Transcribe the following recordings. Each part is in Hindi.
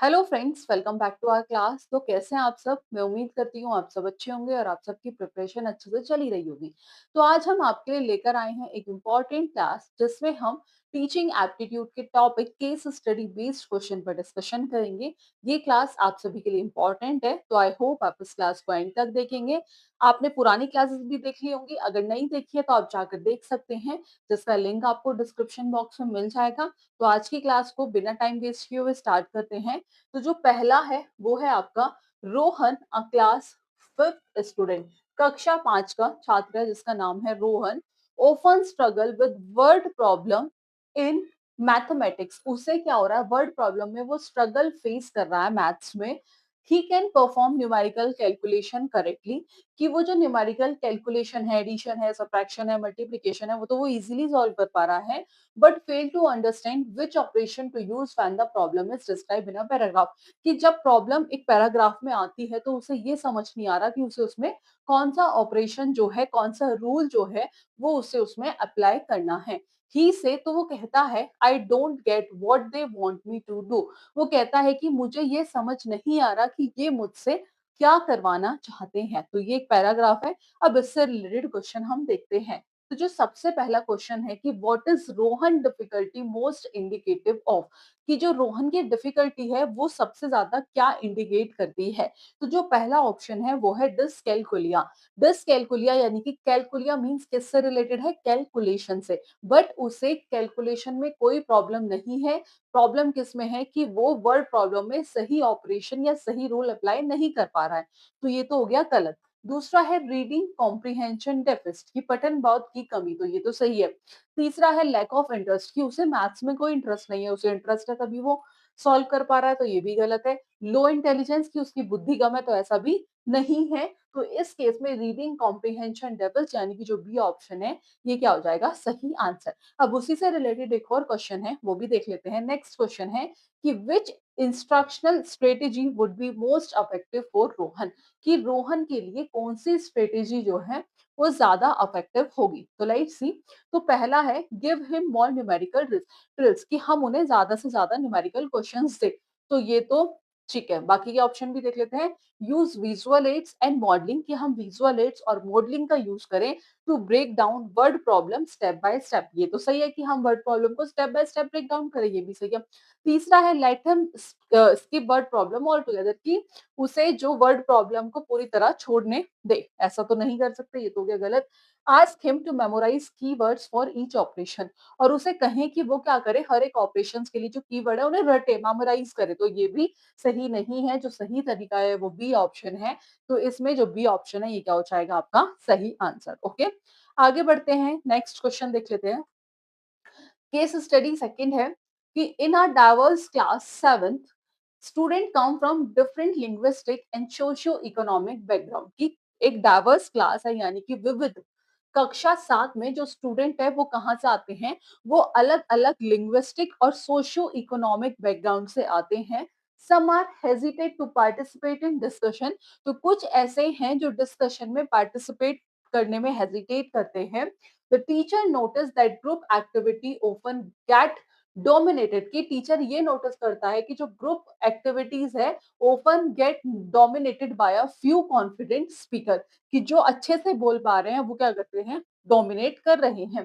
Hello friends, welcome back to our class. तो कैसे हैं आप सब? मैं उम्मीद करती हूँ आप सब अच्छे होंगे और आप सबकी प्रिपरेशन अच्छे से चली रही होगी। तो आज हम आपके लिए लेकर आए हैं एक इम्पॉर्टेंट क्लास जिसमें हम टीचिंग एप्टीट्यूड के topic case study based question पर डिस्कशन करेंगे। ये क्लास आप सभी के लिए इम्पॉर्टेंट है, तो आई होप आप इस क्लास को एंड तक देखेंगे। आपने पुरानी क्लासेस भी देख ली होंगी, अगर नहीं देखी है तो आप जाकर देख सकते हैं, जिसका लिंक आपको डिस्क्रिप्शन बॉक्स में मिल जाएगा। तो आज की क्लास को बिना टाइम वेस्ट किए हुए स्टार्ट करते हैं। तो जो पहला है वो है आपका Rohan, a class fifth student, कक्षा 5 का छात्र है जिसका नाम है Rohan. Often struggle with word problem in mathematics. उसे क्या हो रहा है, वर्ड प्रॉब्लम में वो स्ट्रगल फेस कर रहा है मैथ्स में। He can perform numerical calculation correctly, कि वो जो न्यूमेरिकल कैलकुलेशन है, एडिशन है, सब्ट्रैक्शन है, मल्टीप्लिकेशन है, वो तो वो इजीली सॉल्व कर पा रहा है, but fail to understand which operation to use when the problem is described in a paragraph। कि जब प्रॉब्लम एक पैराग्राफ में आती है तो उसे ये समझ नहीं आ रहा कि उसे उसमें कौन सा ऑपरेशन जो है, कौन सा रूल जो है वो उसे उसमें अप्लाई करना है। ही से तो वो कहता है I don't get what they want me to do. वो कहता है कि मुझे ये समझ नहीं आ रहा कि ये मुझसे क्या करवाना चाहते हैं। तो ये एक पैराग्राफ है। अब इससे रिलेटेड क्वेश्चन हम देखते हैं। तो जो सबसे पहला क्वेश्चन है कि what is Rohan difficulty most indicative of, कि जो रोहन की डिफिकल्टी है वो सबसे ज्यादा क्या इंडिकेट करती है। तो जो पहला ऑप्शन है वो है डिसकैलकुलिया। डिसकैलकुलिया यानी कि कैलकुलिया मींस किससे रिलेटेड है, कैलकुलेशन से, बट उसे कैलकुलेशन में कोई प्रॉब्लम नहीं है। प्रॉब्लम किस में है कि वो वर्ड प्रॉब्लम में सही ऑपरेशन या सही रूल अप्लाई नहीं कर पा रहा है। तो ये तो हो गया गलत। दूसरा है रीडिंग कॉम्प्रिहेंशन डेफिसिट, की पठन बोध की कमी, तो ये तो सही है। तीसरा है लैक ऑफ इंटरेस्ट, कि उसे मैथ्स में कोई इंटरेस्ट नहीं है, उसे इंटरेस्ट है तभी वो सॉल्व कर पा रहा है, तो ये भी गलत है। लो इंटेलिजेंस, की उसकी बुद्धि कम है, तो ऐसा भी नहीं है। तो इस केस में रीडिंग कॉम्प्रिहेंशन डेफिसिट यानी कि जो बी ऑप्शन है ये क्या हो जाएगा, सही आंसर। अब उसी से रिलेटेड एक और क्वेश्चन है, वो भी देख लेते हैं। नेक्स्ट क्वेश्चन है कि which instructional strategy would be most effective for Rohan, कि रोहन के लिए कौन सी स्ट्रेटेजी जो है वो ज्यादा इफेक्टिव होगी। तो लेट्स सी। तो पहला है give him more numerical drills, कि हम उन्हें ज्यादा से ज्यादा न्यूमेरिकल क्वेश्चंस दे। तो ये तो ठीक है, बाकी के ऑप्शन भी देख लेते हैं। Use visual aids and modelling, कि हम विजुअल एड्स और मॉडलिंग का यूज करें to break down word problem step by step. ये तो सही है कि हम वर्ड प्रॉब्लम को step by step break down करें, ये भी सही है। तीसरा है let him skip word problem all together, की उसे जो वर्ड प्रॉब्लम को पूरी तरह छोड़ने दे। ऐसा तो नहीं कर सकते, ये तो हो गया गलत। Ask him to memorise keywords for each operation, और उसे कहें कि वो क्या करे, हर एक ऑपरेशंस के लिए जो कीवर्ड है उन्हें रटे, मेमोराइज करे, तो ये भी सही नहीं है। जो सही तरीका है वो बी ऑप्शन है। तो इसमें जो बी ऑप्शन है ये क्या हो जाएगा, आपका सही आंसर। ओके, आगे बढ़ते हैं, नेक्स्ट क्वेश्चन देख लेते हैं। केस स्टडी सेकंड है कि in a diverse class seventh, student come from different linguistic and socio economic background, की एक डाइवर्स क्लास है यानी कि विविध कक्षा 7 में जो स्टूडेंट है वो कहाँ से आते हैं, वो अलग अलग लिंग्विस्टिक और सोशियो इकोनॉमिक बैकग्राउंड से आते हैं। Some are hesitate to participate in discussion, तो कुछ ऐसे हैं जो डिस्कशन में पार्टिसिपेट करने में हेजिटेट करते हैं। The teacher noticed that group activity often get dominated, कि टीचर ये नोटिस करता है कि जो ग्रुप एक्टिविटीज है often get dominated by a few confident speaker, कि जो अच्छे से बोल पा रहे हैं वो क्या करते हैं, डोमिनेट कर रहे हैं।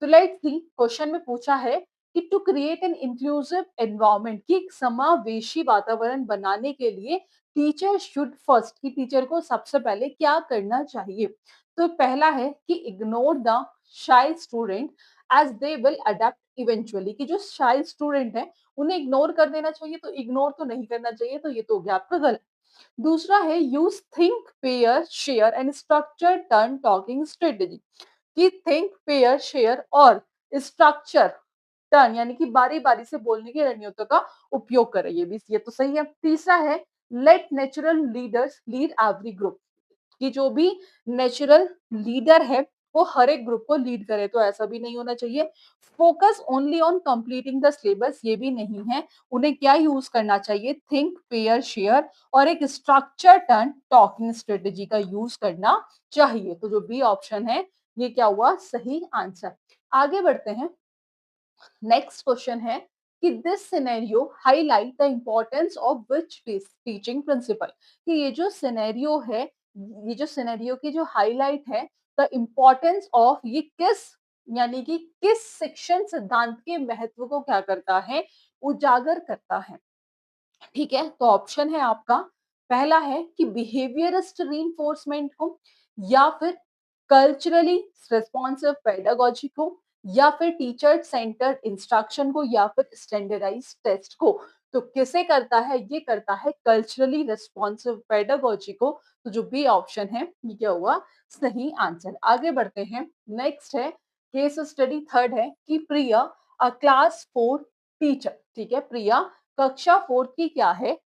तो लेट्स सी, क्वेश्चन में पूछा है कि to create an inclusive environment, की एक समावेशी वातावरण बनाने के लिए टीचर शुड फर्स्ट, की टीचर को सबसे पहले क्या करना चाहिए। तो पहला है कि ignore the shy student as they will adapt eventually, कि जो शाई स्टूडेंट है उन्हें इग्नोर कर देना चाहिए, तो इग्नोर तो नहीं करना चाहिए, तो ये तो हो गया आपका गलत। दूसरा है use think pair share and structure turn talking strategy, कि थिंक पेयर शेयर और स्ट्रक्चर टर्न यानी कि बारी बारी से बोलने की रणनीतियों का उपयोग करें, ये तो सही है। तीसरा है let natural leaders lead every group, कि जो भी नेचुरल लीडर है वो हर एक ग्रुप को लीड करे, तो ऐसा भी नहीं होना चाहिए। Focus only on completing the syllabus, ये भी नहीं है। उन्हें क्या यूज करना चाहिए, थिंक पेयर शेयर और एक स्ट्रक्चर टर्न टॉकिंग स्ट्रेटेजी का यूज करना चाहिए। तो जो बी ऑप्शन है ये क्या हुआ, सही आंसर। आगे बढ़ते हैं, नेक्स्ट क्वेश्चन है कि this scenario highlight the importance of which teaching principle, कि ये जो सिनेरियो की जो हाईलाइट है, द इम्पोर्टेंस ऑफ, ये किस, यानी कि किस शिक्षण सिद्धांत के महत्व को क्या करता है, उजागर करता है। ठीक है, तो ऑप्शन है आपका, पहला है कि बिहेवियरिस्ट रीइंफोर्समेंट को, या फिर कल्चरली रिस्पॉन्सिव पेडागोजी को, या फिर टीचर सेंटर्ड इंस्ट्रक्शन को, या फिर स्टैंडर्डाइज्ड टेस्ट को। तो किसे करता है, ये करता है कल्चरली रिस्पॉन्सिव पेडागोजी को। तो जो बी ऑप्शन है ये क्या हुआ, सही आंसर। आगे बढ़ते हैं, नेक्स्ट है केस स्टडी थर्ड है कि प्रिया अ क्लास 4 टीचर, ठीक है, प्रिया कक्षा 4 की क्या है,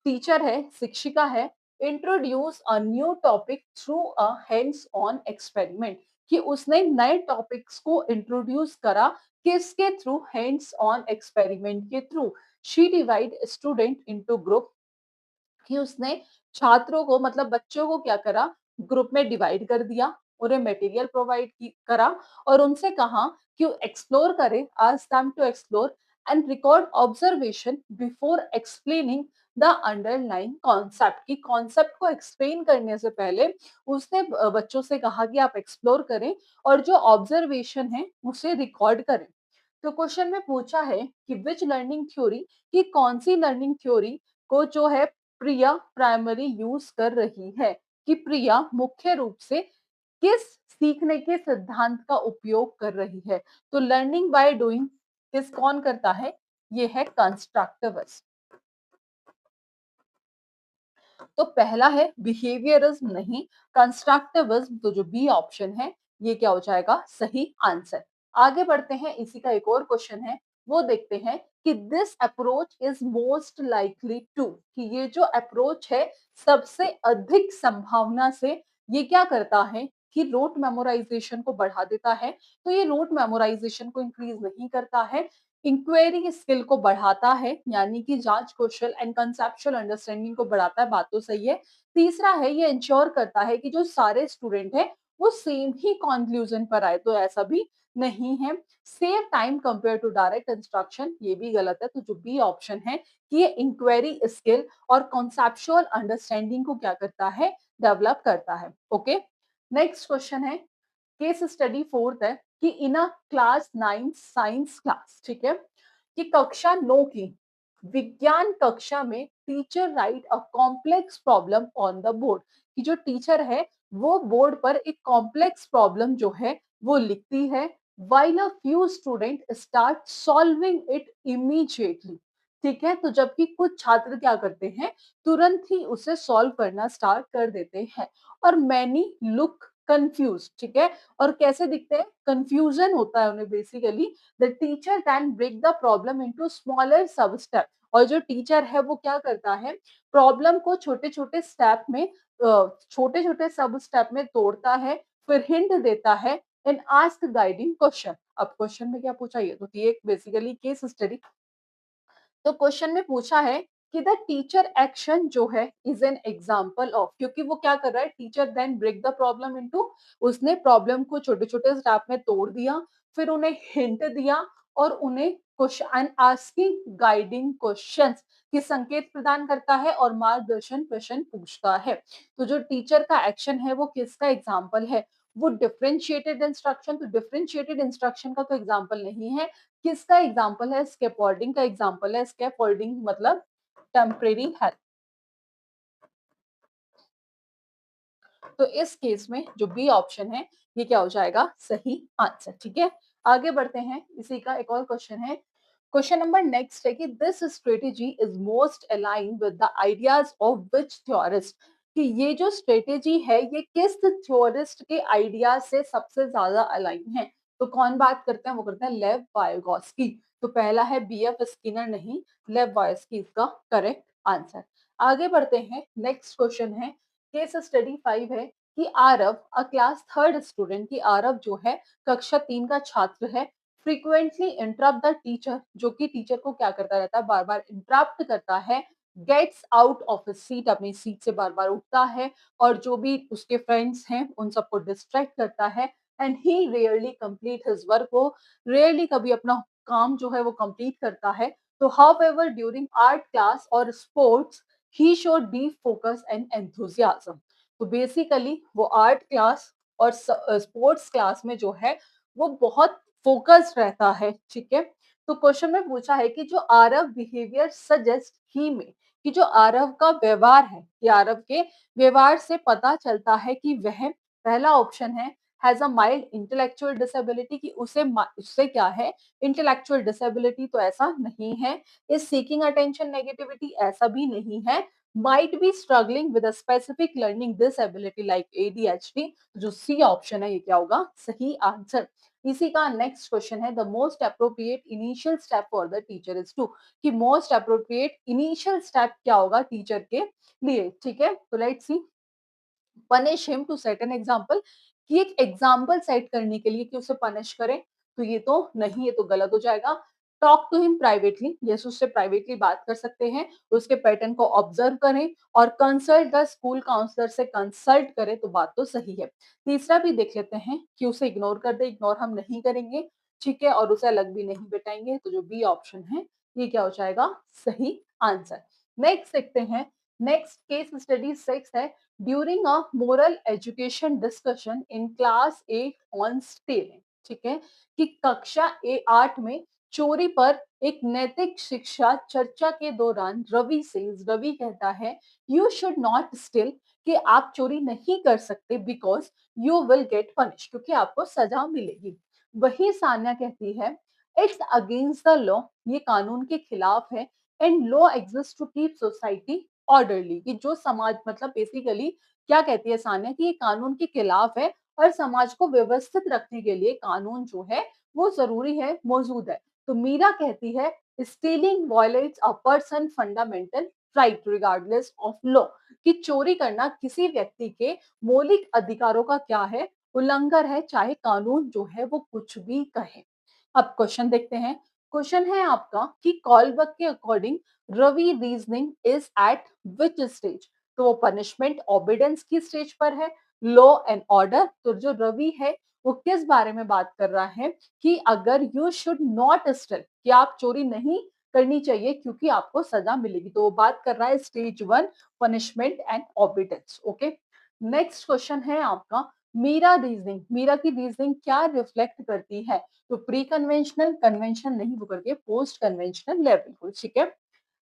टीचर है, शिक्षिका है, introduce a new topic through a hands on experiment, कि उसने नए टॉपिक्स को इंट्रोड्यूस करा, किसके थ्रू, हैंड्स ऑन एक्सपेरिमेंट के through. She divide student into group, कि उसने छात्रों को, मतलब बच्चों को क्या करा, ग्रुप में डिवाइड कर दिया, उन्हें मटेरियल प्रोवाइड करा, और उनसे कहा कि एक्सप्लोर करें, ask them to explore and record observation before explaining the underline concept, की कॉन्सेप्ट को एक्सप्लेन करने से पहले उसने बच्चों से कहा कि आप एक्सप्लोर करें और जो ऑब्जर्वेशन है उसे रिकॉर्ड करें। तो क्वेश्चन में पूछा है कि विच लर्निंग थ्योरी, कि कौन सी लर्निंग थ्योरी को जो है प्रिया प्राइमरी यूज कर रही है, कि प्रिया मुख्य रूप से किस सीखने के सिद्धांत का उपयोग कर रही है। तो लर्निंग बाय डूइंग किस कौन करता है, ये है कंस्ट्रक्टिविज्म। तो पहला है बिहेवियरिज्म, नहीं कंस्ट्रक्टिविज्म, तो जो बी ऑप्शन है ये क्या हो जाएगा, सही आंसर। आगे बढ़ते हैं, इसी का एक और क्वेश्चन है, वो देखते हैं कि this approach is most likely to, कि ये जो अप्रोच है सबसे अधिक संभावना से ये क्या करता है, कि रोट मेमोराइजेशन को बढ़ा देता है। तो ये रोट मेमोराइजेशन को इंक्रीज नहीं करता है, इंक्वायरी स्किल को बढ़ाता है, यानी कि जांच कौशल एंड कंसेप्चुअल अंडरस्टैंडिंग को बढ़ाता है, बात तो सही है। तीसरा है ये इंश्योर करता है कि जो सारे स्टूडेंट है वो सेम ही कंक्लूजन पर आए, तो ऐसा भी नहीं है। Save time compare to direct instruction, ये भी गलत है। तो जो बी ऑप्शन है कि ये इंक्वायरी स्किल और कॉन्सेप्चुअल अंडरस्टैंडिंग को क्या करता है, डेवलप करता है। ओके, नेक्स्ट क्वेश्चन है, केस स्टडी फोर्थ है कि in a class 9 science class, ठीक है, कि कक्षा 9 की विज्ञान कक्षा में teacher right a complex problem on the board, कि जो टीचर है वो बोर्ड पर एक कॉम्प्लेक्स प्रॉब्लम जो है वो लिखती है, while a few student start solving it immediately, ठीक है। तो जबकि कुछ छात्र क्या करते हैं, तुरंत ही उसे सॉल्व करना स्टार्ट कर देते हैं, और मैनी लुक कंफ्यूज, ठीक है, और कैसे दिखते हैं, कंफ्यूजन होता है उन्हें basically. The teacher can break the problem into smaller sub step, और जो टीचर है वो क्या करता है, प्रॉब्लम को छोटे छोटे स्टेप में, छोटे छोटे सब स्टेप में तोड़ता है, फिर हिंट देता है एंड आस्क गाइडिंग क्वेश्चन। अब क्वेश्चन में क्या पूछा, ये तो थी एक बेसिकली केस स्टडी। तो क्वेश्चन में पूछा है कि द टीचर एक्शन जो है इज एन एग्जाम्पल ऑफ, क्योंकि वो क्या कर रहा है, teacher then break the problem into, उसने प्रॉब्लम को छोटे छोटे स्टेप में तोड़ दिया, फिर उन्हें हिंट दिया, और उन्हें क्वेश्चन आस्किंग गाइडिंग क्वेश्चंस की संकेत प्रदान करता है, और मार्गदर्शन प्रश्न पूछता है। तो जो टीचर का एक्शन है वो किसका एग्जाम्पल है, वो डिफरेंशिएटेड इंस्ट्रक्शन, तो डिफरेंशिएटेड इंस्ट्रक्शन का तो एग्जाम्पल नहीं है, किसका एग्जाम्पल है, स्कैफोल्डिंग का एग्जाम्पल है। स्कैफोल्डिंग मतलब टेम्परेरी हेल्प। तो इस केस में जो बी ऑप्शन है ये क्या हो जाएगा, सही आंसर। ठीक है, आगे बढ़ते हैं, इसी का एक और क्वेश्चन है। क्वेश्चन नंबर नेक्स्ट है कि this strategy is most align with the ideas of which theorist, कि ये जो स्ट्रेटेजी है ये किस थ्योरिस्ट के आइडिया से सबसे ज्यादा अलाइन है। तो कौन बात करते हैं, वो करते हैं लेव वायगॉस्की। तो पहला है बीएफ स्किनर, नहीं, लेव वायगॉस्की इसका करेक्ट आंसर। आगे बढ़ते हैं, नेक्स्ट क्वेश्चन है, केस स्टडी 5 है कि आरव अ क्लास थर्ड स्टूडेंट, की आरव जो है कक्षा 3 का छात्र है, फ्रीक्वेंटली इंटरप्ट द टीचर, जो कि टीचर को क्या करता रहता है, बार बार इंटरप्ट करता है, gets out of his seat, अपनी सीट से बार बार उठता है, और जो भी उसके फ्रेंड्स हैं उन सबको डिस्ट्रैक्ट करता है, and he rarely complete his work, वो रेयरली कभी अपना काम जो है वो कंप्लीट करता है, तो हाउएवर ड्यूरिंग आर्ट क्लास और sports he showed deep focus and enthusiasm. तो बेसिकली वो आर्ट क्लास और स्पोर्ट्स क्लास में जो है वो बहुत फोकस्ड रहता है, ठीक है। तो क्वेश्चन में पूछा है कि जो आरव बिहेवियर सजेस्ट ही में, कि जो आरव का व्यवहार है, कि आरव के व्यवहार से पता चलता है कि वह, पहला ऑप्शन है has a mild intellectual disability, कि उससे क्या है, इंटेलेक्चुअल डिसेबिलिटी, तो ऐसा नहीं है। इज सीकिंग अटेंशन नेगेटिविटी, ऐसा भी नहीं है। Might be struggling with a specific learning disability like ADHD, जो सी ऑप्शन है ये क्या होगा, सही आंसर। इसी का नेक्स्ट क्वेश्चन है the most appropriate initial step for the teacher is to, कि मोस्ट अप्रोप्रिएट इनिशियल स्टेप क्या होगा टीचर के लिए, ठीक है। तो let's see, punish him to set an example, कि एक एग्जाम्पल सेट करने के लिए कि उसे पनिश करें, तो ये तो नहीं, ये तो गलत हो जाएगा। Talk to him privately, yes उससे प्राइवेटली बात कर सकते हैं, उसके पैटर्न को ऑब्जर्व करें, और कंसल्ट द स्कूल काउंसलर से कंसल्ट करें, तो बात तो सही है। तीसरा भी देख लेते हैं कि उसे इग्नोर कर दे, इग्नोर हम नहीं करेंगे, ठीक है, और उसे अलग भी नहीं बिठाएंगे, तो जो बी ऑप्शन है ये क्या हो जाएगा, सही आंसर। नेक्स्ट देखते हैं, नेक्स्ट केस स्टडी 6 है, during a moral education discussion in class 8 on stealing, ठीक है, कि कक्षा 8 में चोरी पर एक नैतिक शिक्षा चर्चा के दौरान रवि से, रवि कहता है यू शुड नॉट स्टील, कि आप चोरी नहीं कर सकते because you will get punish, क्योंकि आपको सजा मिलेगी। वही सान्या कहती है इट्स अगेंस्ट द लॉ, ये कानून के खिलाफ है, and law exist to keep society orderly, कि जो समाज, मतलब बेसिकली क्या कहती है सान्या, कि ये कानून के खिलाफ है और समाज को व्यवस्थित रखने के लिए कानून जो है वो जरूरी है, मौजूद है। तो मीरा कहती है stealing violets a person fundamental right regardless of law, कि चोरी करना किसी व्यक्ति के मौलिक अधिकारों का क्या है, उल्लंघन है, चाहे कानून जो है वो कुछ भी कहे। अब क्वेश्चन देखते हैं, क्वेश्चन है आपका कि कॉलबर्ग के according Ravi reasoning is at which stage, तो वो पनिशमेंट ऑबिडेंस की स्टेज पर है, लॉ एंड ऑर्डर, तो जो रवि है वो किस बारे में बात कर रहा है, कि अगर यू शुड नॉट स्टिल, कि आप चोरी नहीं करनी चाहिए क्योंकि आपको सजा मिलेगी, तो वो बात कर रहा है stage 1 punishment and obedience, okay. Next question है आपका मीरा रीजनिंग, मीरा की रीजनिंग क्या रिफ्लेक्ट करती है, तो प्री कन्वेंशनल, कन्वेंशन नहीं वो करके पोस्ट कन्वेंशनल लेवल को, ठीक है।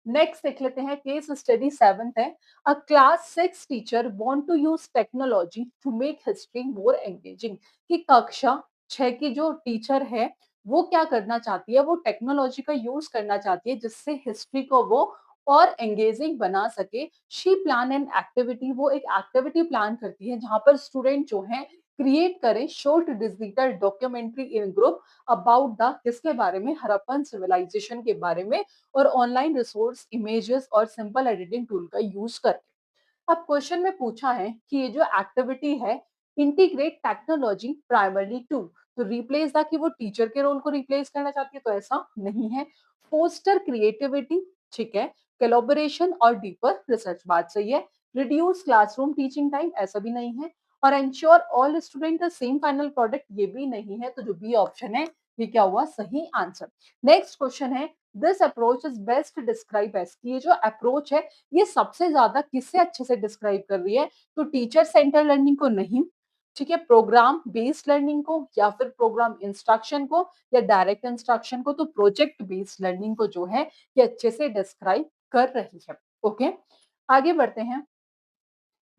नेक्स्ट देख लेते हैं, केस स्टडी 7th है, a class 6 teacher want to use technology to make history more engaging, कि कक्षा 6 की जो टीचर है वो क्या करना चाहती है, वो टेक्नोलॉजी का यूज करना चाहती है जिससे हिस्ट्री को वो और एंगेजिंग बना सके। शी प्लान एन एक्टिविटी, वो एक एक्टिविटी प्लान करती है जहां पर स्टूडेंट जो है क्रिएट करें short digital documentary in group about the, किसके बारे में, हड़प्पन सिविलाइजेशन के बारे में, और ऑनलाइन रिसोर्स इमेजेस और सिंपल एडिटिंग टूल का यूज करके। अब क्वेश्चन में पूछा है कि ये जो एक्टिविटी है इंटीग्रेट टेक्नोलॉजी प्राइमरली टू, तो रिप्लेस था कि वो टीचर के रोल को रिप्लेस करना चाहती है, तो ऐसा नहीं है। फोस्टर क्रिएटिविटी, ठीक है, कोलैबोरेशन और डीपर रिसर्च, बात सही है। रिड्यूस क्लासरूम टीचिंग टाइम, ऐसा भी नहीं है। और ensure all student the same final product, ये भी नहीं है, तो जो बी ऑप्शन है ये क्या हुआ, सही आंसर। नेक्स्ट क्वेश्चन है this approach is best describe as, ये जो अप्रोच है ये सबसे ज्यादा किससे अच्छे से डिस्क्राइब कर रही है, तो टीचर सेंटर लर्निंग को नहीं, ठीक है, प्रोग्राम बेस्ड लर्निंग को, या फिर प्रोग्राम इंस्ट्रक्शन को, या डायरेक्ट इंस्ट्रक्शन को, तो प्रोजेक्ट बेस्ड लर्निंग को जो है ये अच्छे से डिस्क्राइब कर रही है, ओके। आगे बढ़ते हैं,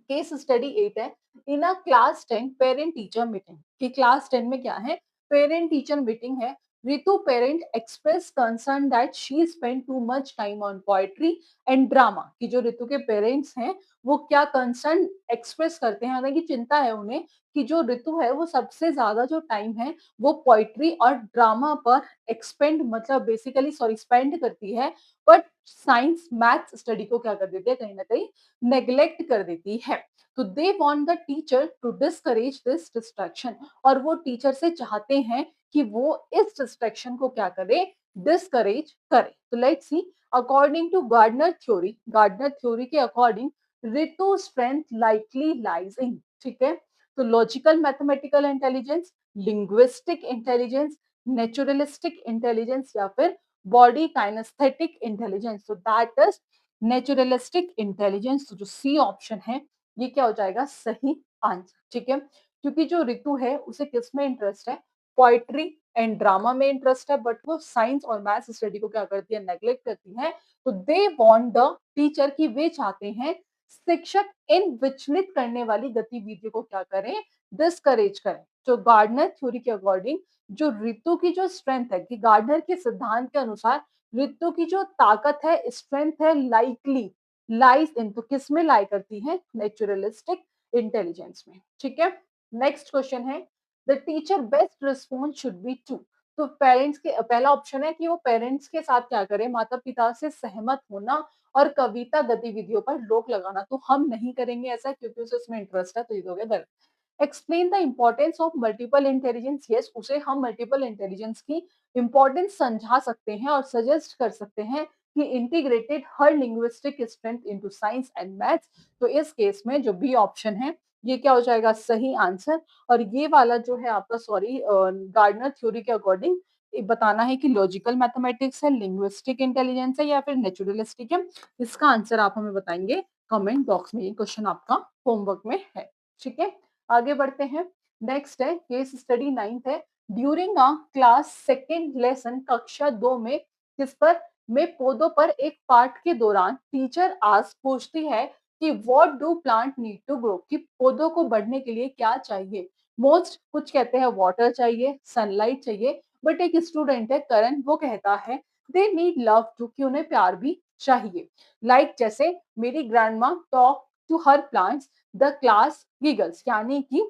केस स्टडी 8 है, in a class 10 parent teacher meeting, कि क्लास 10 में क्या है, पेरेंट टीचर मीटिंग है। Ritu parent express concern that she spend too much time on poetry and drama, कि जो रितु के पेरेंट्स हैं वो क्या कंसर्न एक्सप्रेस करते हैं, यानी कि चिंता है उन्हें कि जो रितु है वो सबसे ज्यादा जो टाइम है वो पोइट्री और ड्रामा पर एक्सपेंड, मतलब बेसिकली सॉरी स्पेंड करती है, बट साइंस मैथ्स स्टडी को क्या कर देती है, कहीं ना कहीं नेग्लेक्ट कर देती है। तो they want the teacher to discourage this distraction, और वो टीचर से चाहते हैं कि वो इस डिस्ट्रैक्शन को क्या करे, डिस्करेज करे। तो let's see, according to Gardner theory, Gardner theory के according Ritu strength likely lies in, ठीक है, तो logical mathematical intelligence, linguistic intelligence, naturalistic intelligence, या फिर बॉडी काइनेस्थेटिक इंटेलिजेंस, तो दैट इज नेचुरलिस्टिक इंटेलिजेंस। जो सी ऑप्शन है ये क्या हो जाएगा सही आंसर, ठीक है। क्योंकि जो ऋतु है उसे किस में इंटरेस्ट है, पोइट्री एंड ड्रामा में इंटरेस्ट है, बट वो साइंस और मैथ्स स्टडी को क्या करती है, नेग्लेक्ट करती है। तो दे वांट द टीचर की वे चाहते हैं शिक्षक इन विचलित करने वाली गतिविधियों को क्या करें, डिस्करेज करें। तो गार्डनर थ्योरी के अकॉर्डिंग जो ऋतु की जो स्ट्रेंथ है, कि गार्डनर के सिद्धांत के अनुसार ऋतु की जो ताकत है, स्ट्रेंथ है, लाइकली लाइज इन, तो किस में लाई करती है, नेचुरलिस्टिक इंटेलिजेंस में, ठीक है। नेक्स्ट क्वेश्चन है the teacher best response should be to. तो पेरेंट्स के पहला ऑप्शन है कि वो पेरेंट्स के साथ क्या करें, माता पिता से सहमत होना और कविता गतिविधियों पर रोक लगाना। तो हम नहीं करेंगे ऐसा क्योंकि उसे उसमें इंटरेस्ट है, तो ये हो गया गलत। Explain the importance of multiple intelligence, yes उसे हम मल्टीपल इंटेलिजेंस की इंपॉर्टेंस समझा सकते हैं और सजेस्ट कर सकते हैं कि integrated her linguistic strength into science and maths. तो इस केस में जो बी ऑप्शन है ये क्या हो जाएगा सही आंसर। और ये वाला जो है आपका सॉरी गार्डनर थ्योरी के अकॉर्डिंग बताना है कि लॉजिकल मैथमेटिक्स है, लिंग्विस्टिक इंटेलिजेंस है या फिर नेचुरलिस्टिक है। इसका आंसर आप हमें बताएंगे कमेंट बॉक्स में, ये क्वेश्चन आपका होमवर्क में है, ठीक है। आगे बढ़ते हैं। नेक्स्ट है केस स्टडी 9th है। During a class second lesson, कक्षा 2 में किस पर, में पौधों पर एक पाठ के दौरान टीचर आज पूछती है कि what do plant need to grow, कि पौधों को बढ़ने के लिए क्या चाहिए। मोस्ट कुछ कहते हैं वाटर चाहिए, सनलाइट चाहिए, बट एक स्टूडेंट है करण, वो कहता है दे नीड लव टू, कि उन्हें प्यार भी चाहिए। लाइक जैसे मेरी grandma talk to her plants, the class giggles, यानी कि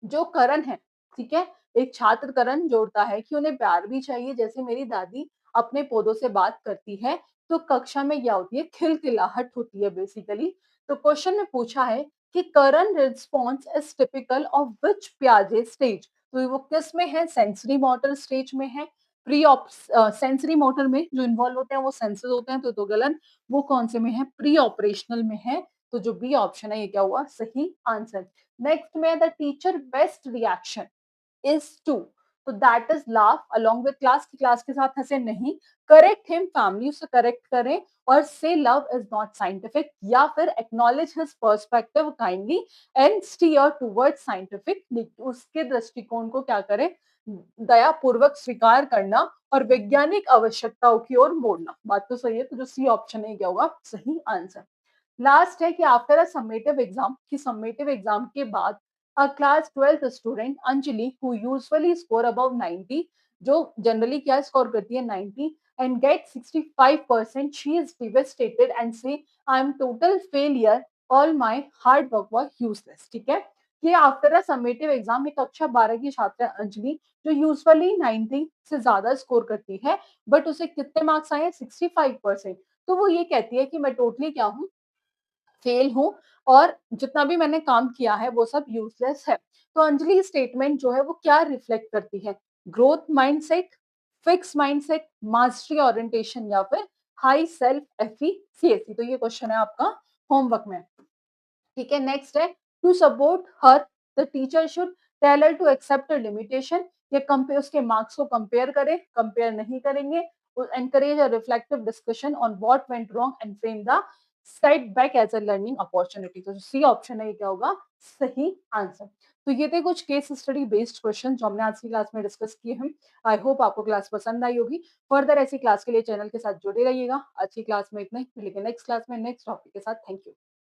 जो करण है, ठीक है, एक छात्र करण जोड़ता है कि उन्हें प्यार भी चाहिए, जैसे मेरी दादी अपने पौधों से बात करती है, तो कक्षा में क्या होती है, खिलखिलाहट होती है बेसिकली। तो क्वेश्चन में पूछा है कि Karan response is typical of which पियाजे स्टेज, तो वो किस में है, सेंसरी मोटर स्टेज में है। प्री सेंसरी मोटर में जो इन्वॉल्व होते हैं वो सेंसर होते हैं, तो गलत। वो कौन से में है, प्री ऑपरेशनल में है। तो जो बी ऑप्शन है ये क्या हुआ सही आंसर। नेक्स्ट में the teacher best reaction is to, तो that is laugh along with class, की क्लास के साथ हंसे नहीं, करेक्ट हिम फैमिली उसे करेक्ट करें, और say love is not scientific, या फिर acknowledge his perspective kindly and steer towards scientific, उसके दृष्टिकोण को क्या करें, दयापूर्वक स्वीकार करना और वैज्ञानिक आवश्यकताओं की ओर मोड़ना। बात तो सही है, तो जो सी ऑप्शन है क्या होगा सही आंसर। लास्ट है कि आफ्टर अ समेटिव एग्जाम, कि समेटिव एग्जाम के बाद a class 12th student Anjali who usually score above 90, जो जनरली क्या स्कोर करती है 90 and get 65%, she is devastated and say I am total failure, all my hard work was useless, ठीक है। ये आफ्टर अ समेटिव एग्जाम में कक्षा 12 की छात्रा अंजलि जो यूजुअली 90 से ज्यादा स्कोर करती है, बट उसे कितने मार्क्स आए हैं 65%। तो वो ये कहती है कि मैं टोटली क्या हूँ, फेल हूँ, और जितना भी मैंने काम किया है वो सब यूजलेस है। तो अंजलि स्टेटमेंट जो है वो क्या रिफ्लेक्ट करती है, growth mindset, fix mindset, mastery orientation, या फिर हाई सेल्फ एफिशिएंसी। तो ये क्वेश्चन है आपका होमवर्क में, ठीक है। नेक्स्ट है to support her the teacher should tell her to accept limitation, ये कंपेयर उसके मार्क्स को कंपेयर करें, कंपेयर नहीं करेंगे। Encourage a reflective discussion on what went wrong and frame the setback as a learning opportunity. तो सी ऑप्शन है ये क्या होगा सही आंसर। तो ये थे कुछ केस स्टडी बेस्ड क्वेश्चन जो हमने आज की क्लास में डिस्कस किए हैं। आई होप आपको क्लास पसंद आई होगी। फर्दर ऐसी क्लास के लिए चैनल के साथ जुड़े रहिएगा। आज की क्लास में इतना ही, मिलेंगे नेक्स्ट क्लास में नेक्स्ट टॉपिक के साथ। Thank you.